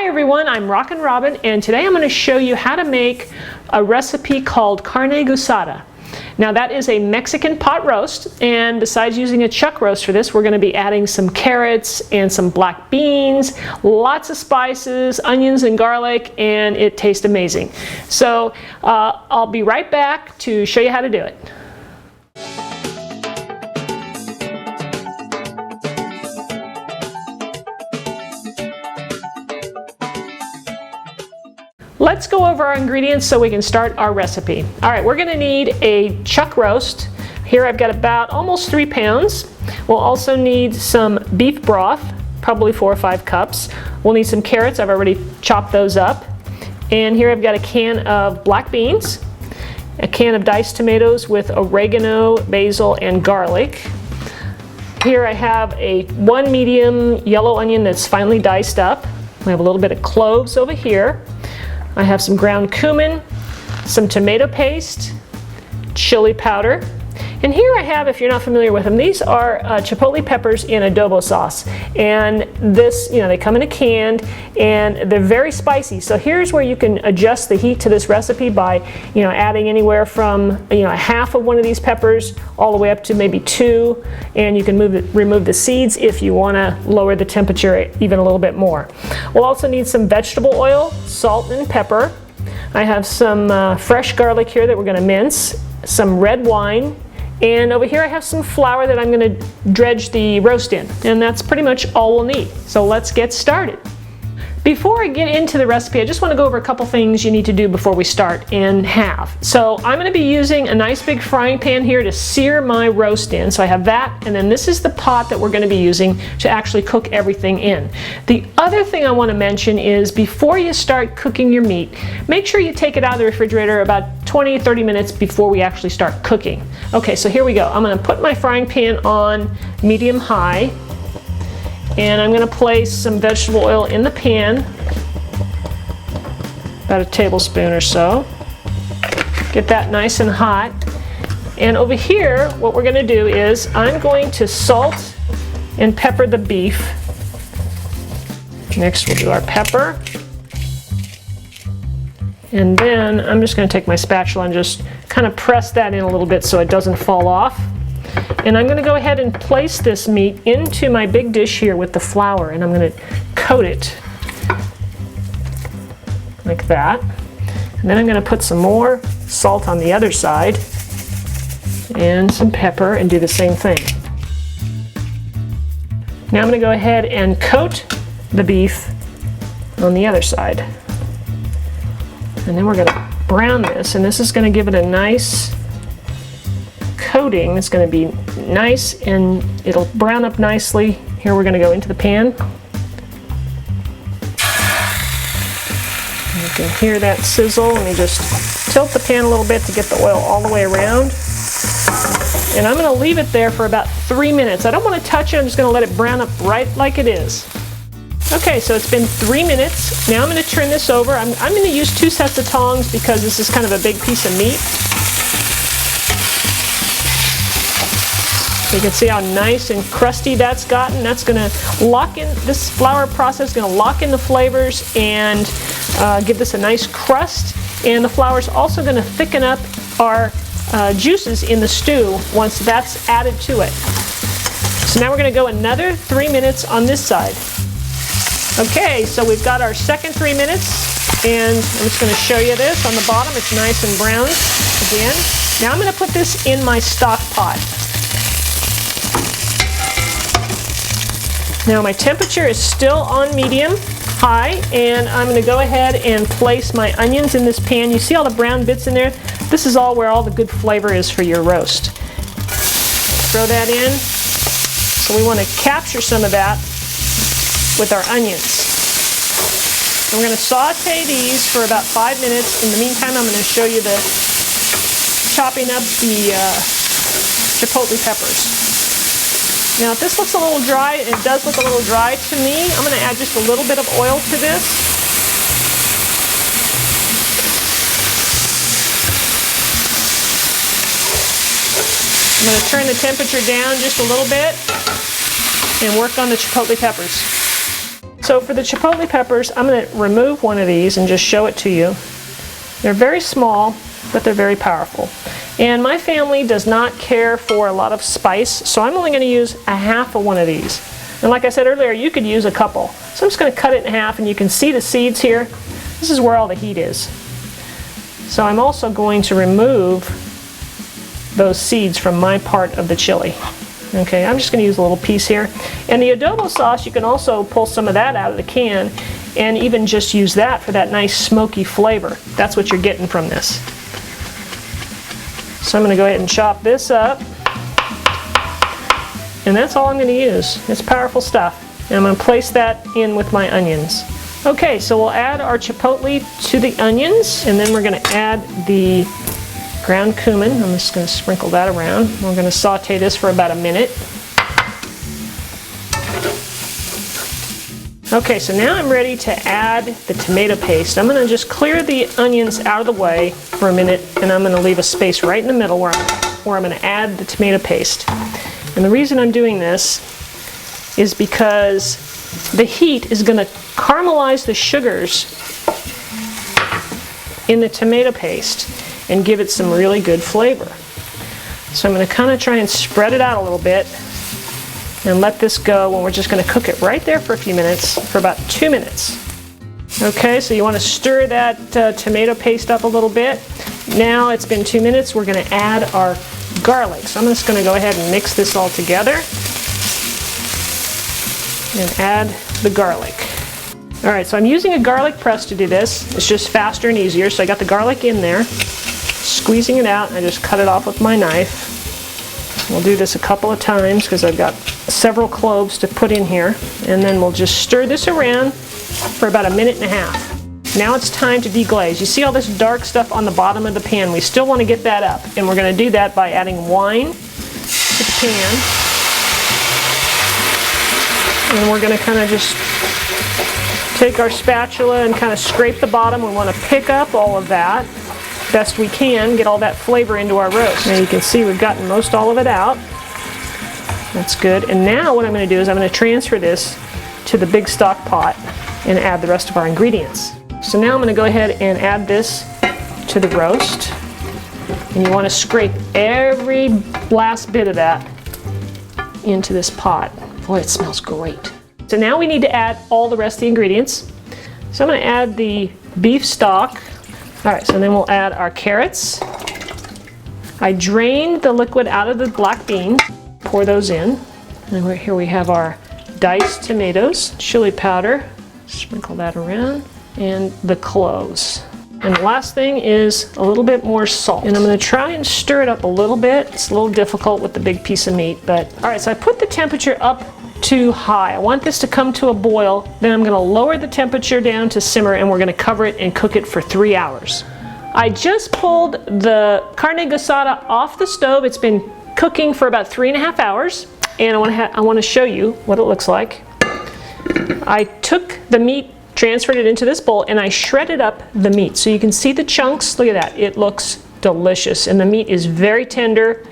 Hi everyone, I'm Rockin Robin, and today I'm going to show you how to make a recipe called Carne Guisada. Now that is a Mexican pot roast, and besides using a chuck roast for this, we're going to be adding some carrots and some black beans, lots of spices, onions and garlic, and it tastes amazing. So I'll be right back to show you how to do it. Let's go over our ingredients so we can start our recipe. All right, we're going to need a chuck roast. Here I've got about almost 3 pounds. We'll also need some beef broth, probably 4 or 5 cups. We'll need some carrots. I've already chopped those up. And here I've got a can of black beans, a can of diced tomatoes with oregano, basil, and garlic. Here I have one medium yellow onion that's finely diced up. We have a little bit of cloves over here. I have some ground cumin, some tomato paste, chili powder, and here I have, if you're not familiar with them, these are chipotle peppers in adobo sauce. And this, they come in a can, and they're very spicy. So here's where you can adjust the heat to this recipe by, adding anywhere from, a half of one of these peppers all the way up to maybe 2, and you can remove the seeds if you want to lower the temperature even a little bit more. We'll also need some vegetable oil, salt and pepper. I have some fresh garlic here that we're going to mince, some red wine, and over here I have some flour that I'm going to dredge the roast in, and that's pretty much all we'll need. So let's get started. Before I get into the recipe, I just want to go over a couple things you need to do before we start and have. So I'm going to be using a nice big frying pan here to sear my roast in. So I have that, and then this is the pot that we're going to be using to actually cook everything in. The other thing I want to mention is before you start cooking your meat, make sure you take it out of the refrigerator about 20-30 minutes before we actually start cooking. Okay, so here we go. I'm going to put my frying pan on medium-high. And I'm going to place some vegetable oil in the pan, about a tablespoon or so. Get that nice and hot. And over here, what we're going to do is I'm going to salt and pepper the beef. Next we'll do our pepper. And then I'm just going to take my spatula and just kind of press that in a little bit so it doesn't fall off. And I'm going to go ahead and place this meat into my big dish here with the flour, and I'm going to coat it like that. And then I'm going to put some more salt on the other side and some pepper and do the same thing. Now I'm going to go ahead and coat the beef on the other side. And then we're going to brown this, and this is going to give it a nice coating. It's going to be nice and it'll brown up nicely. Here we're going to go into the pan. You can hear that sizzle. Let me just tilt the pan a little bit to get the oil all the way around. And I'm going to leave it there for about 3 minutes. I don't want to touch it. I'm just going to let it brown up right like it is. Okay, so it's been 3 minutes. Now I'm going to turn this over. I'm going to use 2 sets of tongs because this is kind of a big piece of meat. You can see how nice and crusty that's gotten. That's going to lock in, this flour process is going to lock in the flavors and give this a nice crust. And the flour is also going to thicken up our juices in the stew once that's added to it. So now we're going to go another 3 minutes on this side. Okay, so we've got our second 3 minutes, and I'm just going to show you this. On the bottom, it's nice and brown again. Now I'm going to put this in my stock pot. Now my temperature is still on medium-high, and I'm going to go ahead and place my onions in this pan. You see all the brown bits in there? This is all where all the good flavor is for your roast. Throw that in. So we want to capture some of that with our onions. And we're going to saute these for about 5 minutes. In the meantime, I'm going to show you the chopping up the chipotle peppers. Now if this looks a little dry, it does look a little dry to me, I'm going to add just a little bit of oil to this. I'm going to turn the temperature down just a little bit and work on the chipotle peppers. So for the chipotle peppers, I'm going to remove one of these and just show it to you. They're very small, but they're very powerful. And my family does not care for a lot of spice, so I'm only going to use a half of one of these. And like I said earlier, you could use a couple. So I'm just going to cut it in half, and you can see the seeds here. This is where all the heat is. So I'm also going to remove those seeds from my part of the chili. Okay, I'm just going to use a little piece here. And the adobo sauce, you can also pull some of that out of the can and even just use that for that nice smoky flavor. That's what you're getting from this. So I'm going to go ahead and chop this up. And that's all I'm going to use. It's powerful stuff. And I'm going to place that in with my onions. Okay, so we'll add our chipotle to the onions, and then we're going to add the ground cumin. I'm just going to sprinkle that around. We're going to saute this for about a minute. Okay, so now I'm ready to add the tomato paste. I'm going to just clear the onions out of the way for a minute, and I'm going to leave a space right in the middle where I'm going to add the tomato paste. And the reason I'm doing this is because the heat is going to caramelize the sugars in the tomato paste and give it some really good flavor. So I'm going to kind of try and spread it out a little bit and let this go, and we're just going to cook it right there for a few minutes, for about 2 minutes. Okay, so you want to stir that tomato paste up a little bit. Now it's been 2 minutes, we're going to add our garlic. So I'm just going to go ahead and mix this all together and add the garlic. Alright, so I'm using a garlic press to do this. It's just faster and easier. So I got the garlic in there, squeezing it out, and I just cut it off with my knife. We'll do this a couple of times because I've got several cloves to put in here. And then we'll just stir this around for about a minute and a half. Now it's time to deglaze. You see all this dark stuff on the bottom of the pan? We still want to get that up, and we're going to do that by adding wine to the pan. And we're going to kind of just take our spatula and kind of scrape the bottom. We want to pick up all of that best we can, get all that flavor into our roast. Now you can see we've gotten most all of it out. That's good. And now what I'm going to do is I'm going to transfer this to the big stock pot and add the rest of our ingredients. So now I'm going to go ahead and add this to the roast. And you want to scrape every last bit of that into this pot. Boy, it smells great. So now we need to add all the rest of the ingredients. So I'm going to add the beef stock. Alright, so then we'll add our carrots. I drained the liquid out of the black beans. Pour those in. And here we have our diced tomatoes, chili powder, sprinkle that around, and the cloves. And the last thing is a little bit more salt. And I'm going to try and stir it up a little bit. It's a little difficult with the big piece of meat, but alright, so I put the temperature up to high. I want this to come to a boil. Then I'm going to lower the temperature down to simmer, and we're going to cover it and cook it for 3 hours. I just pulled the carne guisada off the stove. It's been cooking for about 3.5 hours, and I want to show you what it looks like. I took the meat, transferred it into this bowl, and I shredded up the meat. So you can see the chunks. Look at that. It looks delicious, and the meat is very tender.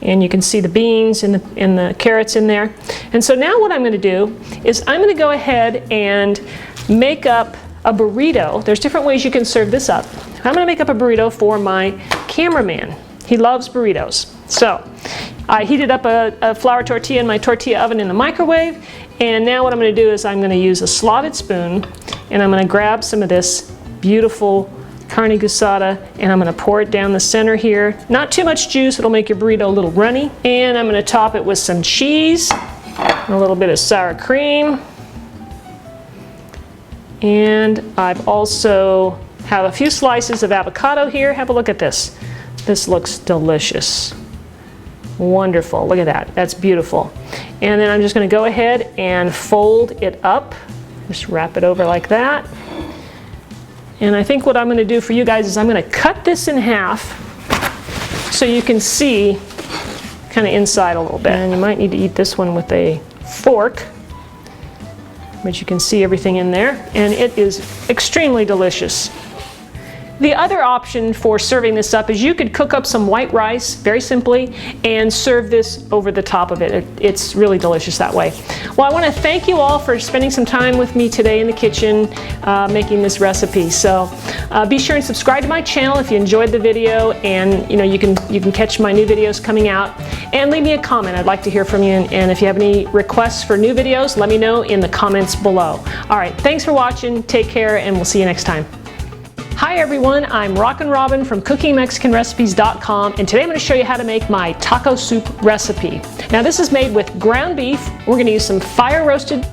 And you can see the beans and the carrots in there. And so now what I'm going to do is I'm going to go ahead and make up a burrito. There's different ways you can serve this up. I'm going to make up a burrito for my cameraman. He loves burritos. So I heated up a flour tortilla in my tortilla oven in the microwave. And now what I'm going to do is I'm going to use a slotted spoon, and I'm going to grab some of this beautiful carne guisada, and I'm going to pour it down the center here. Not too much juice, it'll make your burrito a little runny. And I'm going to top it with some cheese, a little bit of sour cream. And I've also have a few slices of avocado here. Have a look at this. This looks delicious. Wonderful. Look at that. That's beautiful. And then I'm just going to go ahead and fold it up. Just wrap it over like that. And I think what I'm going to do for you guys is I'm going to cut this in half so you can see kind of inside a little bit. And you might need to eat this one with a fork, but you can see everything in there. And it is extremely delicious. The other option for serving this up is you could cook up some white rice very simply and serve this over the top of it. It's really delicious that way. Well, I want to thank you all for spending some time with me today in the kitchen making this recipe. So be sure and subscribe to my channel if you enjoyed the video, and you can catch my new videos coming out. And leave me a comment. I'd like to hear from you, and if you have any requests for new videos, let me know in the comments below. All right, thanks for watching. Take care, and we'll see you next time. Hi everyone, I'm Rockin Robin from CookingMexicanRecipes.com, and today I'm going to show you how to make my taco soup recipe. Now this is made with ground beef. We're going to use some fire roasted